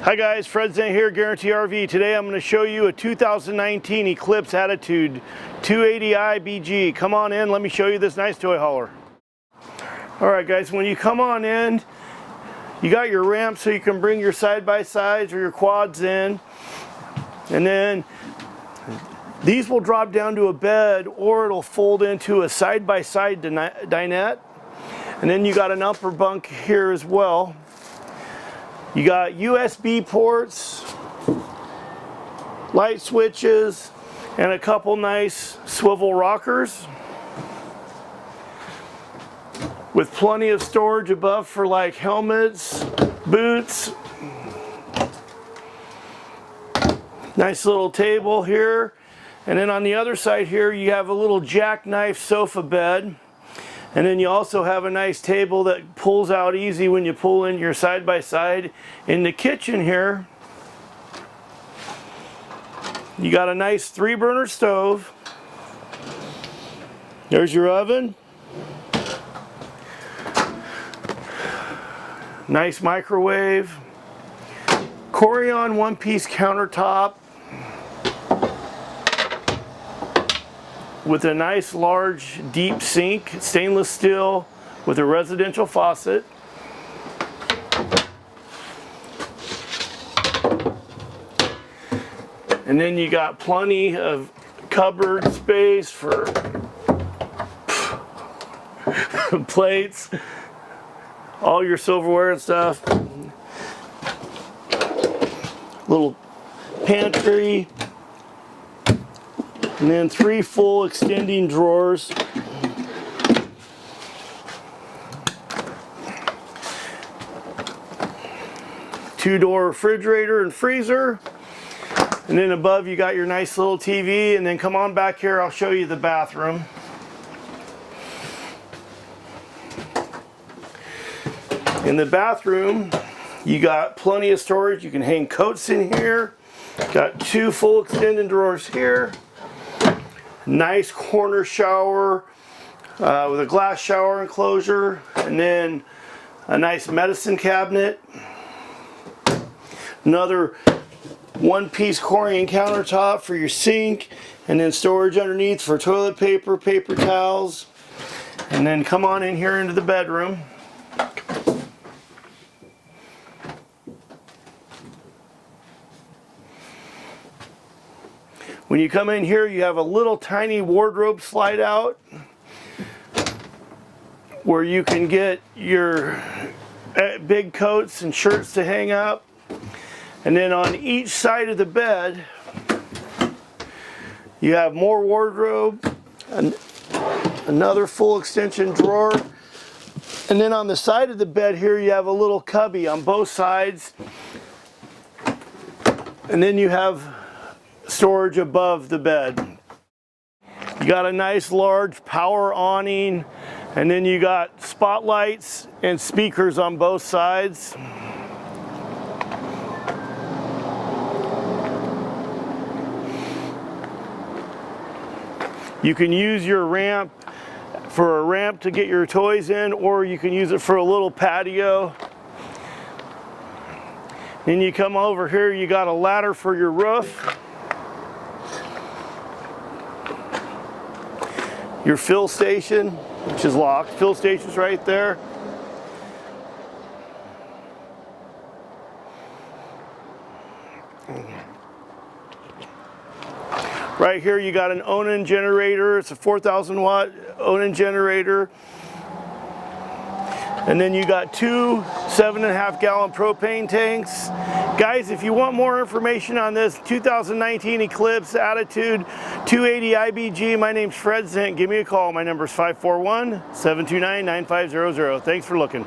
Hi guys, Fred.Zent here, Guaranty RV. Today I'm going to show you a 2019 Eclipse Attitude 280 IBG. Come on in, let me show you this nice toy hauler. Alright guys, when you come on in, you got your ramp so you can bring your side-by-sides or your quads in. And then these will drop down to a bed or it'll fold into a side-by-side dinette. And then you got an upper bunk here as well. You got USB ports, light switches, and a couple nice swivel rockers with plenty of storage above for like helmets, boots. Nice little table here. And then on the other side here you have a little jackknife sofa bed. And then you also have a nice table that pulls out easy when you pull in your side-by-side. In the kitchen here, you got a nice 3-burner stove. There's your oven. Nice microwave. Corian one-piece countertop with a nice large deep sink, stainless steel with a residential faucet. And then you got plenty of cupboard space for plates, all your silverware and stuff. Little pantry. And then 3 full extending drawers. Two-door refrigerator and freezer. And then above you got your nice little TV. And then come on back here, I'll show you the bathroom. In the bathroom, you got plenty of storage. You can hang coats in here. Got 2 full extending drawers here. Nice corner shower with a glass shower enclosure, and then a nice medicine cabinet. Another one-piece Corian countertop for your sink, and then storage underneath for toilet paper, paper towels. And then come on in here into the bedroom. When you come in here, you have a little tiny wardrobe slide out where you can get your big coats and shirts to hang up. And then on each side of the bed, you have more wardrobe, another full extension drawer. And then on the side of the bed here, you have a little cubby on both sides. And then you have storage above the bed. You got a nice large power awning, and then you got spotlights and speakers on both sides. You can use your ramp for a ramp to get your toys in, or you can use it for a little patio. Then you come over here, you got a ladder for your roof. Your fill station, which is locked. Fill station's right there. Right here you got an Onan generator. It's a 4,000 watt Onan generator. And then you got 2 7.5 gallon propane tanks. Guys, if you want more information on this 2019 Eclipse Attitude 280 IBG, my name's Fred.Zent. Give me a call. My number is 541-729-9500. Thanks for looking.